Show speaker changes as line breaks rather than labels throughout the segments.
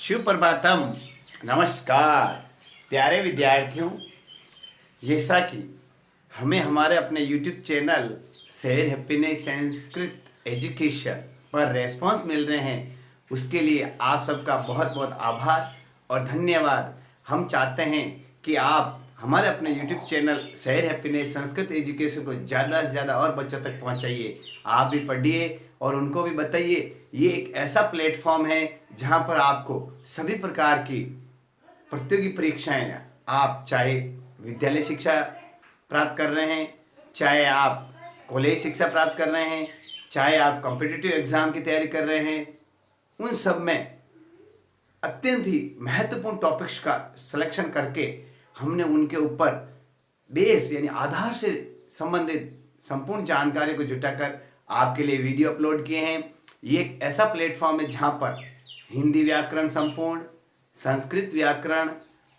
शुभ प्रभातम। नमस्कार प्यारे विद्यार्थियों, जैसा कि हमें हमारे अपने YouTube चैनल शहर हैप्पीनेस संस्कृत एजुकेशन पर रेस्पॉन्स मिल रहे हैं, उसके लिए आप सबका बहुत बहुत आभार और धन्यवाद। हम चाहते हैं कि आप हमारे अपने YouTube चैनल शहर हैप्पीनेस संस्कृत एजुकेशन को ज़्यादा से ज़्यादा और बच्चों तक पहुंचाइए। आप भी पढ़िए और उनको भी बताइए। ये एक ऐसा प्लेटफॉर्म है जहां पर आपको सभी प्रकार की प्रतियोगी परीक्षाएं, आप चाहे विद्यालय शिक्षा प्राप्त कर रहे हैं, चाहे आप कॉलेज शिक्षा प्राप्त कर रहे हैं, चाहे आप कॉम्पिटिटिव एग्ज़ाम की तैयारी कर रहे हैं, उन सब में अत्यंत ही महत्वपूर्ण टॉपिक्स का सिलेक्शन करके हमने उनके ऊपर बेस यानी आधार से संबंधित संपूर्ण जानकारी को जुटाकर आपके लिए वीडियो अपलोड किए हैं। ये एक ऐसा प्लेटफॉर्म है जहाँ पर हिंदी व्याकरण संपूर्ण, संस्कृत व्याकरण,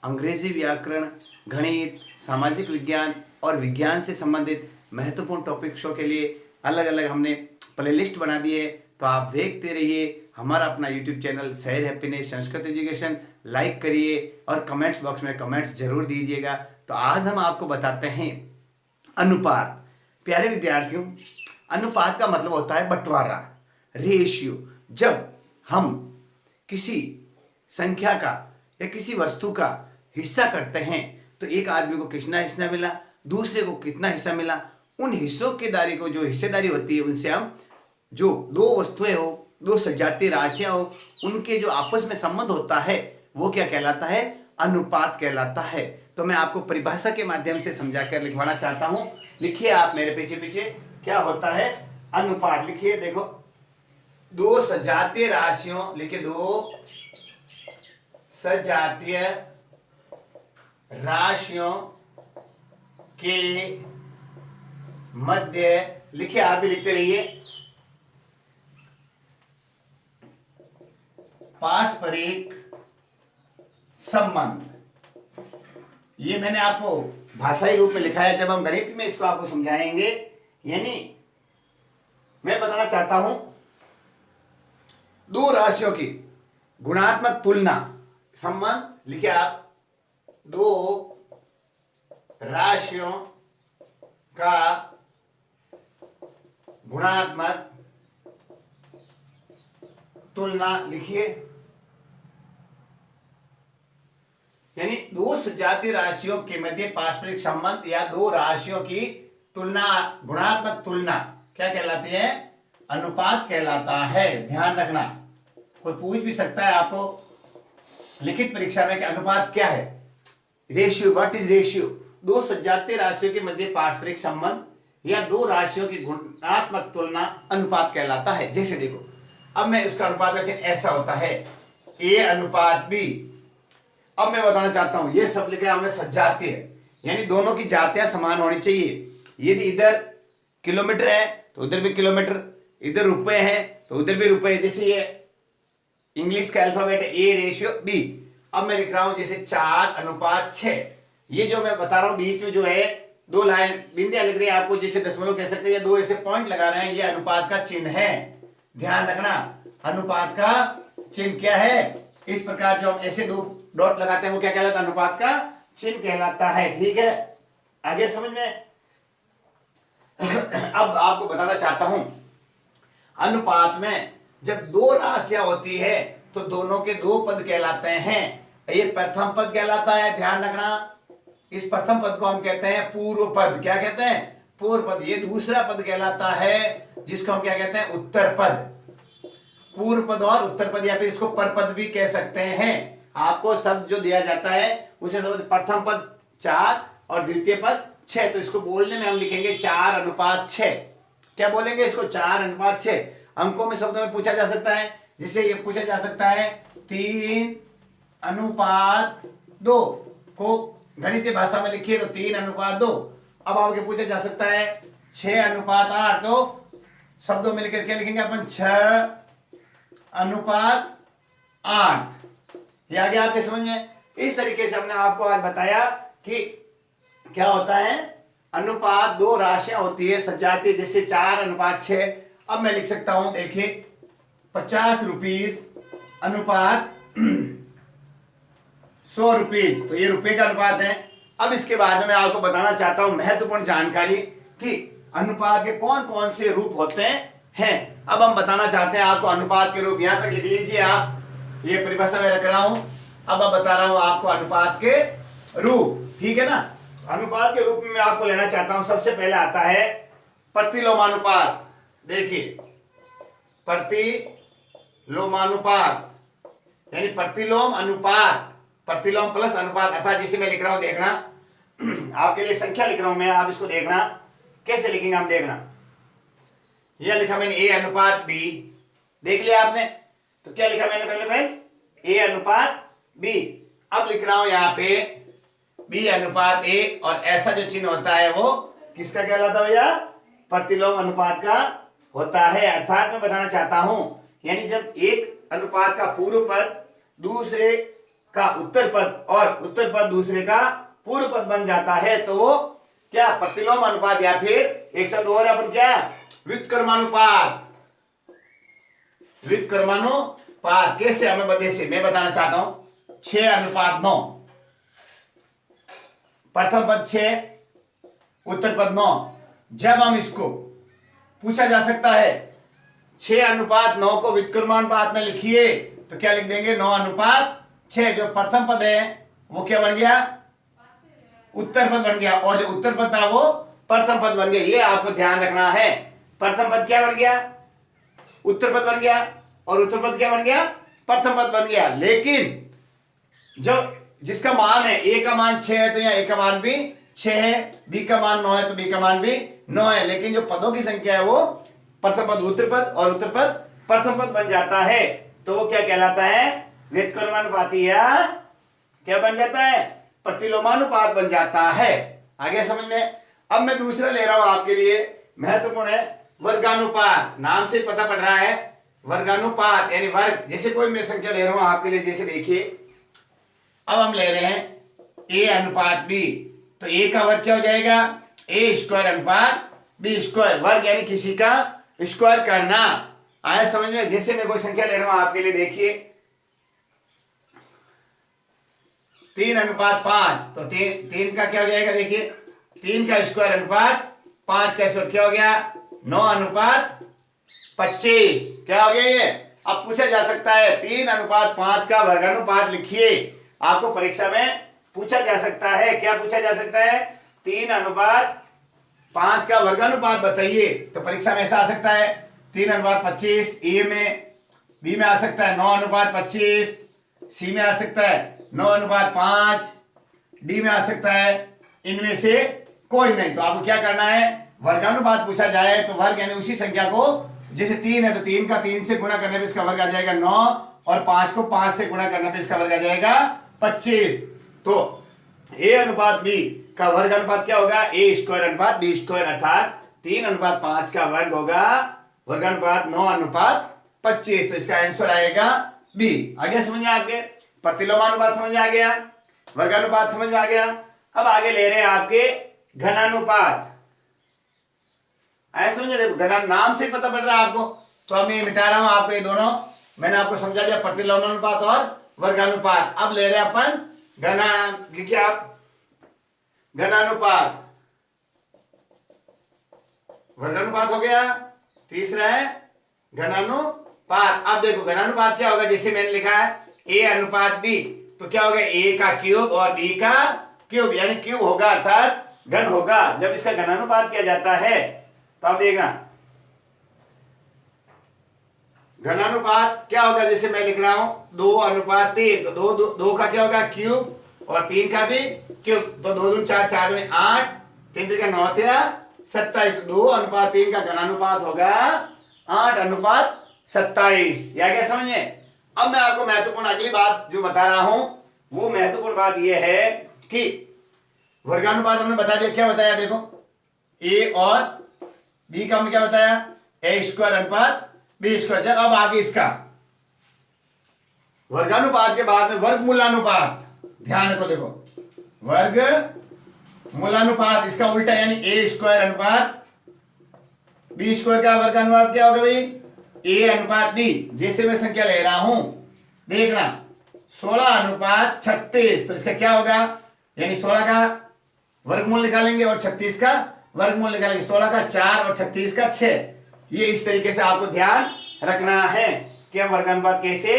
अंग्रेजी व्याकरण, गणित, सामाजिक विज्ञान और विज्ञान से संबंधित महत्वपूर्ण टॉपिक्सों के लिए अलग अलग हमने प्लेलिस्ट बना दी है। तो आप देखते रहिए हमारा अपना यूट्यूब चैनल शहर हैप्पीनेस संस्कृत एजुकेशन। लाइक करिए और कमेंट्स बॉक्स में कमेंट्स जरूर दीजिएगा। तो आज हम आपको बताते हैं अनुपात। प्यारे विद्यार्थियों, अनुपात का मतलब होता है बंटवारा, रेशियो। जब हम किसी संख्या का या किसी वस्तु का हिस्सा करते हैं तो एक आदमी को कितना हिस्सा मिला, दूसरे को कितना हिस्सा मिला, उन हिस्सों की दारी को जो हिस्सेदारी होती है उनसे हम जो दो वस्तुएं हो, दो सजातीय राशियां हो, उनके जो आपस में संबंध होता है वो क्या कहलाता है? अनुपात कहलाता है। तो मैं आपको परिभाषा के माध्यम से समझाकर लिखवाना चाहता हूं। लिखिए आप मेरे पीछे पीछे, क्या होता है अनुपात। लिखिए, देखो, दो सजातीय राशियों, लिखिए दो सजातीय राशियों के मध्य, लिखिए आप भी लिखते रहिए, पारस्परिक संबंध। ये मैंने आपको भाषाई रूप में लिखा है, जब हम गणित में इसको आपको समझाएंगे। यानी मैं बताना चाहता हूं दो राशियों की गुणात्मक तुलना संबंध। लिखिए आप, दो राशियों का गुणात्मक तुलना। लिखिए, यानी दो सजातीय राशियों के मध्य पारस्परिक संबंध या दो राशियों की तुलना, गुणात्मक तुलना क्या कहलाती है? अनुपात कहलाता है। ध्यान रखना, कोई पूछ भी सकता है आपको लिखित परीक्षा में कि अनुपात क्या है। Ratio, what is ratio? दो सजातीय राशियों के मध्य पारस्परिक संबंध या दो राशियों की गुणात्मक तुलना अनुपात कहलाता है। जैसे देखो, अब मैं इसका अनुपात का चिन्ह ऐसा होता है, ए अनुपात बी। अब मैं बताना चाहता हूं, ये सब लिखा है हमने सजातीय, यानी दोनों की जातियां समान होनी चाहिए। यदि इधर किलोमीटर है तो उधर भी किलोमीटर, इधर रुपए है तो उधर भी रुपए। जैसे ये इंग्लिश का अल्फाबेट है ए रेशियो बी। अब मैं लिख रहा हूं जैसे 4:6। ये जो मैं बता रहा हूं बीच में जो है दो लाइन बिंदियां लग रही है आपको, जैसे दशमलव कह सकते हैं, या दो ऐसे पॉइंट लगा रहे हैं, ये अनुपात का चिन्ह है। ध्यान रखना, अनुपात का चिन्ह क्या है? इस प्रकार जो हम ऐसे दो डॉट लगाते हैं वो क्या कहलाता है? अनुपात का चिन्ह कहलाता है। ठीक है, आगे समझ में। अब आपको बताना चाहता हूं, अनुपात में जब दो राशियां होती है तो दोनों के दो पद कहलाते हैं। ये प्रथम पद कहलाता है। ध्यान रखना, इस प्रथम पद को हम कहते हैं पूर्व पद। क्या कहते हैं? पूर्व पद। ये दूसरा पद कहलाता है जिसको हम क्या कहते हैं? उत्तर पद। पूर्व पद और उत्तर पद, या फिर इसको परपद भी कह सकते हैं। आपको शब्द जो दिया जाता है उसे समझ, प्रथम पद 4 और द्वितीय पद 6, तो इसको बोलने में हम लिखेंगे 4:6। क्या बोलेंगे इसको? 4:6। अंकों में शब्दों में पूछा जा सकता है, जिसे ये पूछा जा सकता है 3:2 को गणितीय भाषा में लिखिए तो 3:2। अब आपके पूछा जा सकता है 6:8, तो शब्दों में लिखे क्या लिखेंगे अपन? 6:8। ये आ गया आपके समझ में। इस तरीके से हमने आपको आज बताया कि क्या होता है अनुपात। दो राशियां होती है सजातीय, जैसे 4:6। अब मैं लिख सकता हूं, देखिए 50 रुपीज अनुपात 100 रुपीज, तो ये रुपए का अनुपात है। अब इसके बाद में मैं आपको बताना चाहता हूं महत्वपूर्ण जानकारी कि अनुपात के कौन कौन से रूप होते हैं। अब हम बताना चाहते हैं आपको अनुपात के रूप, यहां तक लिख लीजिए आप, ये परिभाषा मैं रख रहा हूं। अब मैं बता रहा हूं आपको अनुपात के रूप, ठीक है ना। अनुपात के रूप में मैं आपको लेना चाहता हूं, सबसे पहले आता है प्रतिलोमानुपात। देखिए प्रतिलोमानुपात यानी प्रतिलोम अनुपात, प्रतिलोम प्लस अनुपात, अर्थात जिसे मैं लिख रहा हूं, देखना आपके लिए संख्या लिख रहा हूं मैं, आप इसको देखना कैसे लिखेंगे हम, देखना। यह लिखा मैंने ए अनुपात बी, देख लिया आपने, तो क्या लिखा मैंने पहले ए अनुपात बी। अब लिख रहा हूं यहां पे बी अनुपात ए, और ऐसा जो चिन्ह होता है वो किसका कहलाता है भैया, प्रतिलोम अनुपात का होता है। अर्थात मैं बताना चाहता हूं यानी जब एक अनुपात का पूर्व पद दूसरे का उत्तर पद और उत्तर पद दूसरे का पूर्व पद बन जाता है तो वो क्या, प्रतिलोम अनुपात, या फिर एक शब्द और अपन क्या, व्युत्क्रमानुपात। व्युत्क्रमानुपात कैसे, हमें बदले मैं बताना चाहता हूं 6 अनुपात 9, प्रथम पद 6 उत्तर पद 9। जब हम इसको पूछा जा सकता है 6 अनुपात 9 को व्युत्क्रमानुपात में लिखिए तो क्या लिख देंगे, 9 अनुपात 6। जो प्रथम पद है वो क्या बन गया, उत्तर पद बन गया, और जो उत्तर पद था वो प्रथम पद बन गया। ये आपको ध्यान रखना है, प्रथम पद क्या बन गया, उत्तर पद बन गया, और उत्तर पद क्या बन गया, प्रथम पद बन गया। लेकिन जो जिसका मान है, ए का मान 6 है तो यहाँ ए का मान भी 6 है, बी का मान 9 है तो बी का मान भी 9 है। लेकिन जो पदों की संख्या है वो प्रथम पद उत्तर पद और उत्तर पद प्रथम पद बन जाता है, तो वो क्या कहलाता है, व्युत्क्रमानुपाती, या क्या बन जाता है, प्रतिलोमानुपात बन जाता है। आगे समझ में। अब मैं दूसरा ले रहा हूं आपके लिए, महत्वपूर्ण है, वर्गानुपात। नाम से पता पड़ रहा है वर्गानुपात यानी वर्ग, जैसे कोई मैं संख्या ले रहा हूं आपके लिए, जैसे देखिए अब हम ले रहे हैं ए अनुपात बी, तो ए का वर्ग क्या हो जाएगा, ए स्क्वायर अनुपात बी स्क्वायर। वर्ग यानी किसी का स्क्वायर करना, आया समझ में। जैसे मैं कोई संख्या ले रहा हूं आपके लिए, देखिए 3 अनुपात 5, तो 3 का क्या हो जाएगा, देखिए 3 का स्क्वायर अनुपात 5 का स्क्वायर क्या हो गया, 9 अनुपात 25। क्या हो गया ये। अब पूछा जा सकता है 3 अनुपात 5 का वर्गानुपात लिखिए, आपको परीक्षा में पूछा जा सकता है। क्या पूछा जा सकता है, 3 अनुपात 5 का वर्गानुपात बताइए, तो परीक्षा में ऐसा आ सकता है 3 अनुपात 25 ए में, बी में आ सकता है 9 अनुपात 25, सी में आ सकता है 9 अनुपात 5, डी में आ सकता है इनमें से कोई नहीं। तो आपको क्या करना है, वर्गानुपात पूछा जाए तो वर्ग यानी उसी संख्या को, जैसे 3 है तो 3 का 3 से गुणा करने पे इसका वर्ग आ जाएगा 9, और 5 को 5 से गुणा करने पे इसका वर्ग आ जाएगा 25। तो ए अनुपात बी का वर्ग अनुपात क्या होगा, ए स्क्वायर अनुपात बी स्क्वायर, अर्थात 3 अनुपात 5 का वर्ग होगा वर्गानुपात 9 अनुपात 25। तो इसका आंसर आएगा बी। आगे समझ में आपके, प्रतिलोमानुपात समझ में आ गया, वर्गानुपात समझ में आ गया। अब आगे ले रहे हैं आपके घनानुपात। ऐसा समझे, देखो घना नाम से पता पड़ रहा है आपको, तो अब मैं मिटा रहा हूं आपको ये दोनों, मैंने आपको समझा दिया प्रतिलोमानुपात और वर्गानुपात। अब ले रहे हैं अपन घना, लिखिए आप घनानुपात, वर्गानुपात हो गया, तीसरा है घनानुपात। अब देखो घनानुपात क्या होगा, जैसे मैंने लिखा है ए अनुपात बी, तो क्या होगा, ए का क्यूब और बी का क्यूब, यानी क्यूब होगा अर्थात घन होगा। जब इसका घनानुपात किया जाता है तो आप देखना घनानुपात क्या होगा, जैसे मैं लिख रहा हूं 2 अनुपात 3, तो 2 का क्या होगा क्यूब और 3 का भी क्यूब, तो 2 दूनी 4, 4 दूनी 8, 3 का 9 27। 2 अनुपात 3 का घनानुपात होगा 8 अनुपात 27। या क्या समझ में। अब मैं आपको महत्वपूर्ण अगली बात जो बता रहा हूं, वो महत्वपूर्ण बात यह है कि वर्गानुपात हमने बता दिया, क्या बताया, देखो ए और बी का हमने क्या बताया, ए स्क्वायर अनुपात बी स्क्वायर। अब आगे इसका वर्गानुपात के बाद में वर्गमूलानुपात, ध्यान रखो, देखो वर्गमूलानुपात इसका उल्टा, यानी ए स्क्वायर अनुपात बी स्क्वायर का वर्गानुपात क्या होगा भाई, ए अनुपात बी। जैसे मैं संख्या ले रहा हूं, देखना 16:36। तो इसका क्या होगा, यानी 16 का वर्गमूल निकालेंगे और 36 का वर्गमूल निकालेंगे। 16 का 4 और 36 का 6। ये इस तरीके से आपको ध्यान रखना है कि हम वर्गानुपात कैसे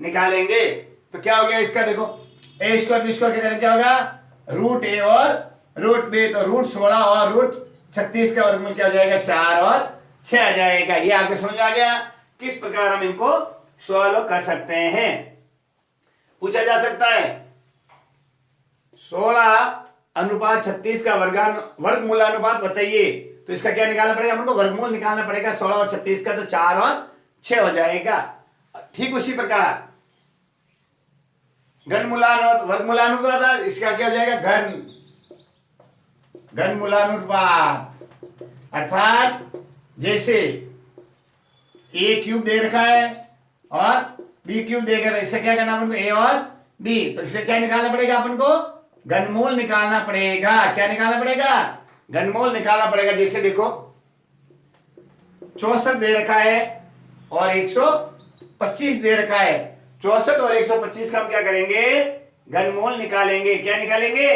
निकालेंगे। तो क्या हो गया इसका, देखो ए स्क्वायर बी स्क्वायर के करें क्या होगा, रूट ए और रूट बी। तो रूट 16 और रूट 36 का वर्गमूल क्या हो जाएगा, 4 और 6 आ जाएगा। ये आपको समझ आ गया किस प्रकार हम इनको सॉल्व कर सकते हैं। पूछा जा सकता है 16:36 का वर्गमूलानुपात बताइए। तो इसका क्या निकालना पड़ेगा, हमको वर्गमूल निकालना पड़ेगा 16 और 36 का। तो 4 और 6 हो जाएगा। ठीक उसी प्रकार वर्गमूलानुपात, इसका क्या हो जाएगा, घनमूलानुपात। अर्थात जैसे ए क्यूब दे रखा है और बी क्यूब देगा, तो इसका क्या करना अपन को, ए और बी। तो इसे क्या निकालना पड़ेगा अपन को, घनमूल निकालना पड़ेगा। क्या निकालना पड़ेगा, घनमूल निकालना पड़ेगा। जैसे देखो 64 दे रखा है और 125 दे रखा है। 64 और 125 का हम क्या करेंगे, घनमूल निकालेंगे। क्या निकालेंगे,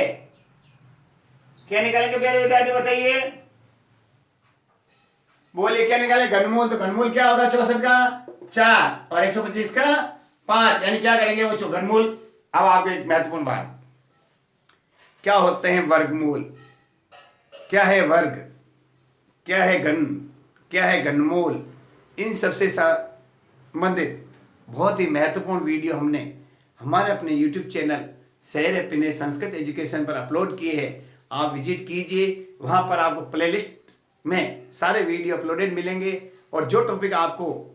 क्या निकालेंगे प्यारे विद्यार्थी बताइए, बोलिए क्या निकाले, घनमूल। तो घनमूल क्या होगा, 64 का 4 और 125 का 5, यानी क्या करेंगे वो घनमूल। अब आपको एक महत्वपूर्ण बात, क्या होते हैं वर्गमूल, क्या है वर्ग, क्या है घन, क्या है घनमूल, इन सबसे संबंधित बहुत ही महत्वपूर्ण वीडियो हमने हमारे अपने YouTube चैनल शहर हैप्पीनेस संस्कृत एजुकेशन पर अपलोड किए हैं। आप विजिट कीजिए, वहां पर आपको प्लेलिस्ट में सारे वीडियो अपलोडेड मिलेंगे। और जो टॉपिक आपको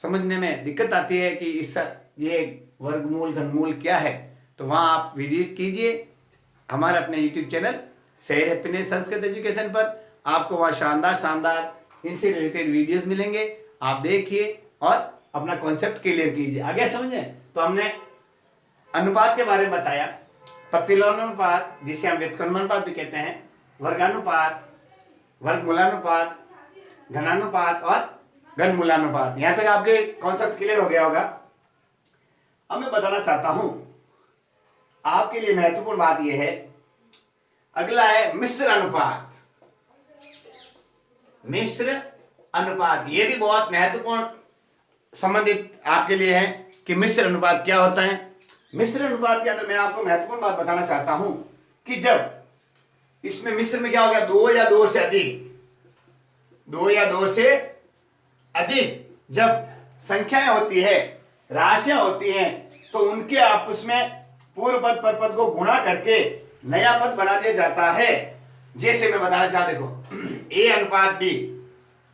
समझने में दिक्कत आती है कि ये वर्गमूल घनमूल क्या है, तो वहां आप विजिट कीजिए हमारे अपने YouTube चैनल शहर हैप्पीनेस संस्कृत एजुकेशन पर। आपको वहाँ शानदार इनसे रिलेटेड वीडियोस मिलेंगे। आप देखिए और अपना कॉन्सेप्ट क्लियर कीजिए। आगे समझे, तो हमने अनुपात के बारे में बताया, प्रतिलोमानुपात जिसे हम व्युत्क्रमानुपात भी कहते हैं, वर्गानुपात, वर्गमूलानुपात, घनानुपात और घनमूलानुपात। यहां तक आपके कॉन्सेप्ट क्लियर हो गया होगा। अब मैं बताना चाहता हूं आपके लिए महत्वपूर्ण बात यह है, अगला है मिश्र अनुपात। मिश्र अनुपात ये भी बहुत महत्वपूर्ण संबंधित आपके लिए है कि मिश्र अनुपात क्या होता है। मिश्र अनुपात के अंदर मैं आपको महत्वपूर्ण बात बताना चाहता हूं कि जब इसमें मिश्र में क्या हो गया, 2 या 2 से अधिक, 2 या 2 से अधिक जब संख्याएं होती है, राशियां होती हैं, तो उनके आपस में पूर्व पद पर पद को गुणा करके नया पद बना दिया जाता है। जैसे मैं बताना चाहता, देखो ए अनुपात बी,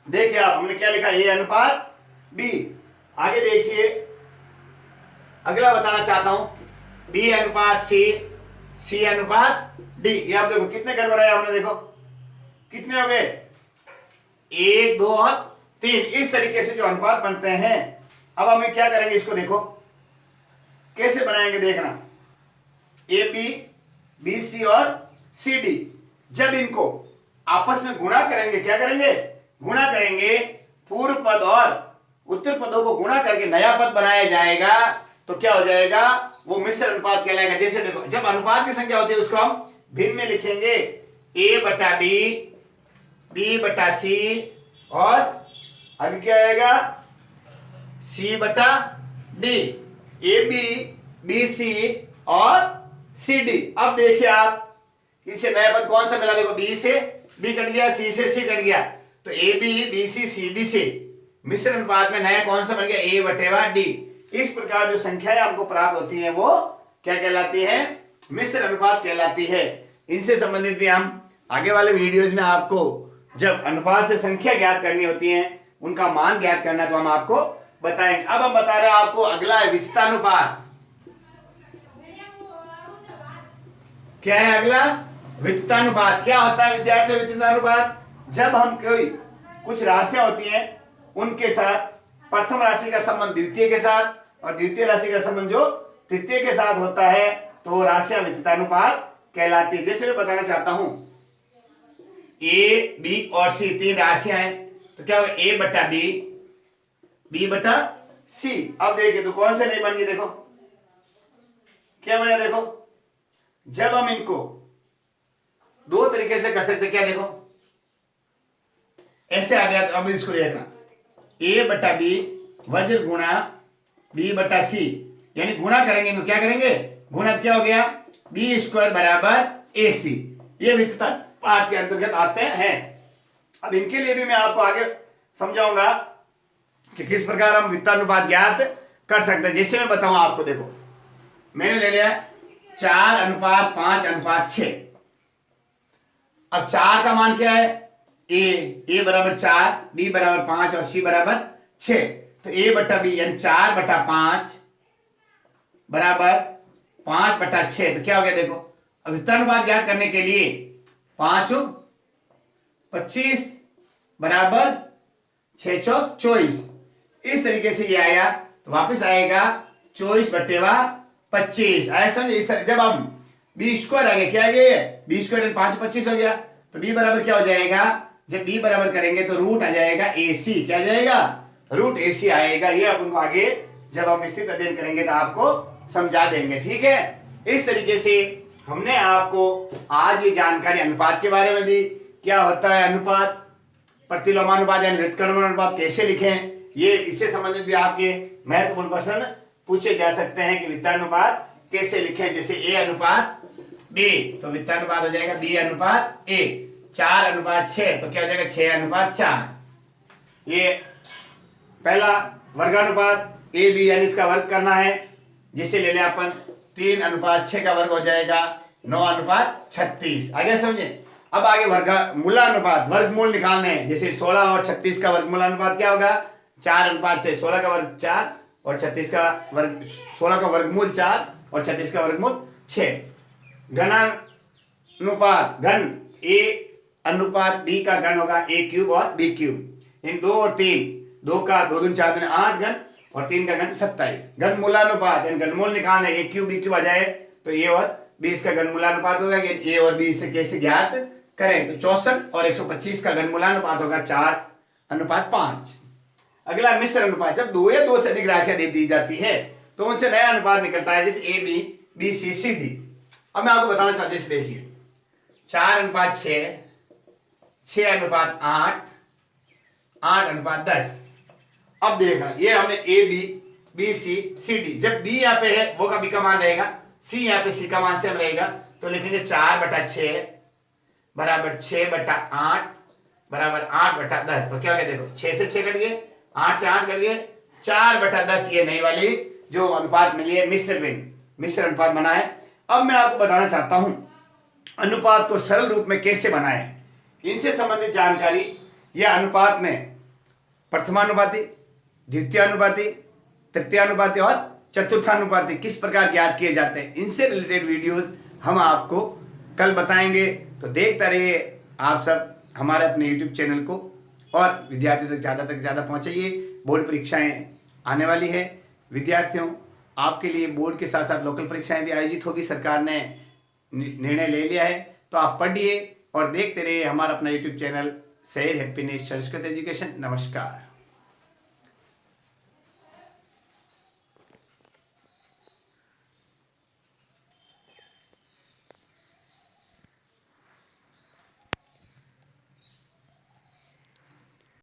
देखिए आप हमने क्या लिखा, ए अनुपात बी। आगे देखिए अगला बताना चाहता हूं, बी अनुपात सी, सी अनुपात डी। ये आप देखो कितने घर बनाए हमने, देखो कितने हो गए, 1 2 और 3। इस तरीके से जो अनुपात बनते हैं। अब हम क्या करेंगे, इसको देखो कैसे बनाएंगे, देखना ए बी, बी सी और सी डी। जब इनको आपस में गुणा करेंगे, क्या करेंगे, गुणा करेंगे, पूर्व पद और उत्तर पदों को गुणा करके नया पद बनाया जाएगा, तो क्या हो जाएगा, वो मिश्र अनुपात कहलाएगा। जैसे देखो जब अनुपात की संख्या होती है उसको हम भिन्न में लिखेंगे, ए बटा बी, बी बटा सी और आगे क्या आएगा, सी बटा D, A B, B C और सी डी। अब देखिए आप इसे नया पद कौन सा मिला, देखो बी से बी कट गया, सी से सी कट गया, तो A B, B C, C D से मिश्र अनुपात में नया कौन सा बन गया, ए बटेवा डी। इस प्रकार जो संख्याएं आपको प्राप्त होती हैं वो क्या कहलाती है, मिश्र अनुपात कहलाती है। इनसे संबंधित भी हम आगे वाले वीडियोज में आपको जब अनुपात से संख्या ज्ञात करनी होती है, उनका मान ज्ञात करना, तो हम आपको बताएंगे। अब हम बता रहे हैं आपको अगला है वित्तानुपात। क्या है अगला, वित्तानुपात। क्या होता है विद्यार्थियों वित्तानुपात, जब हम कोई कुछ राशियां होती हैं उनके साथ प्रथम राशि का संबंध द्वितीय के साथ और द्वितीय राशि का संबंध जो तृतीय के साथ होता है, तो राशियां वित्तानुपात कहलाती है। जैसे मैं बताना चाहता हूं ए बी और सी 3 राशियां हैं, तो क्या होगा, ए बटा बी, बी बटा सी। अब देखिए तो कौन से नहीं बन गए, देखो क्या बनेगा देखो, जब हम इनको दो तरीके से कर सकते, क्या देखो ऐसे आ गया, तो अब इसको देखना a बटा बी वज्र गुणा b बटा सी, यानी गुणा करेंगे तो क्या करेंगे, गुणा क्या हो गया बी स्क्वायर बराबर ए सी, ये वित्तानुपात के अंतर्गत आते हैं। अब इनके लिए भी मैं आपको आगे समझाऊंगा कि किस प्रकार हम वित्तानुपात ज्ञात कर सकते हैं। जैसे मैं बताऊं आपको, देखो मैंने ले लिया 4:5:6। अब 4 का मान क्या है, ए बराबर 4, बी बराबर 5 और सी बराबर 6, तो ए बटा बी यानी 4/5 बराबर 5/6, तो क्या हो गया देखो। अब वित्तानुपात ज्ञात करने के लिए 5 25 बराबर 6 चौक 24, इस तरीके से ये आया, तो वापस आएगा 24/25 आया, समझे। इस तरह जब हम बी स्क्वायर आ गया, क्या आ गया बी स्क्वायर 5 25 हो गया, तो बी बराबर क्या हो जाएगा, जब बी बराबर करेंगे तो रूट आ जाएगा ए सी, क्या आ जाएगा रूट ए सी आएगा। ये अपन को आगे जब हम विस्तृत अध्ययन करेंगे तो आपको समझा देंगे, ठीक है। इस तरीके से हमने आपको आज ये जानकारी अनुपात के बारे में दी, क्या होता है अनुपात, प्रतिलोमानुपात यानी व्युत्क्रमानुपात कैसे लिखें, ये इससे संबंधित भी आपके महत्वपूर्ण प्रश्न पूछे जा सकते हैं कि वित्तानुपात कैसे लिखें। जैसे ए अनुपात बी, तो वित्तानुपात हो जाएगा बी अनुपात ए, 4:6, तो क्या हो जाएगा 6:4। ये पहला वर्गानुपात ए बी यानी इसका वर्ग करना है, जिसे ले लें अपन 3:6 का वर्ग हो जाएगा 9:36। आगे समझे। अब आगे मूलानुपात वर्गमूल निकालने हैं, जैसे 16 और 36 का वर्गमूलानुपात क्या होगा 4:6, 16 का वर्ग 4 और 36 का वर्ग 16 का वर्गमूल 4 और 36 का वर्गमूल 6। घनानुपात घन ए अनुपात बी का घन होगा ए क्यूब और बी क्यूब, इन 2 और 3, 2 का 2 दूनी 4 दूनी 8 घन और 3 का घन 27। घन मूलानुपात यानी घनमूल निकालना है, ए क्यूब बी क्यूब आ जाए तो ए और बी इसका घन मूलानुपात होगा, ए और बी से कैसे ज्ञात करें, तो 64 और 125 का घन मूलानुपात होगा 4:5। अगला मिश्र अनुपात, जब 2 या 2 से अधिक राशियां दे दी जाती है तो उनसे नया अनुपात निकलता है, जैसे A B B C C D. अब मैं आपको बताना चाहता हूं, जैसे देखिए 4:6, 6:8, 8:10। अब देखना ये हमने A B B C C D, जब बी यहाँ पे है वो का बी का मान रहेगा, सी यहाँ पे सी का मान सेम रहेगा, तो लिखेंगे 4/6 बराबर 6/8 बराबर 8/10। तो क्या हो गया देखो 6 से 6 कट गए, 8 से 8 कट गए, 4/10 ये नई वाली जो अनुपात मिली है मिश्र अनुपात बना है। अब मैं आपको बताना चाहता हूं अनुपात को सरल रूप में कैसे बनाएं, इनसे संबंधित जानकारी यह अनुपात में प्रथमानुपाती, द्वितीयानुपाती, तृतीयानुपाती और चतुर्थानुपाती किस प्रकार ज्ञात किए जाते हैं, इनसे रिलेटेड वीडियोस हम आपको कल बताएंगे। तो देखते रहिए आप सब हमारे अपने YouTube चैनल को, और विद्यार्थियों तक ज़्यादा पहुँचाइए। बोर्ड परीक्षाएं आने वाली है विद्यार्थियों, आपके लिए बोर्ड के साथ साथ लोकल परीक्षाएं भी आयोजित होगी, सरकार ने निर्णय ले लिया है। तो आप पढ़िए और देखते रहिए हमारा अपना YouTube चैनल शहर हैप्पीनेस संस्कृत एजुकेशन। नमस्कार।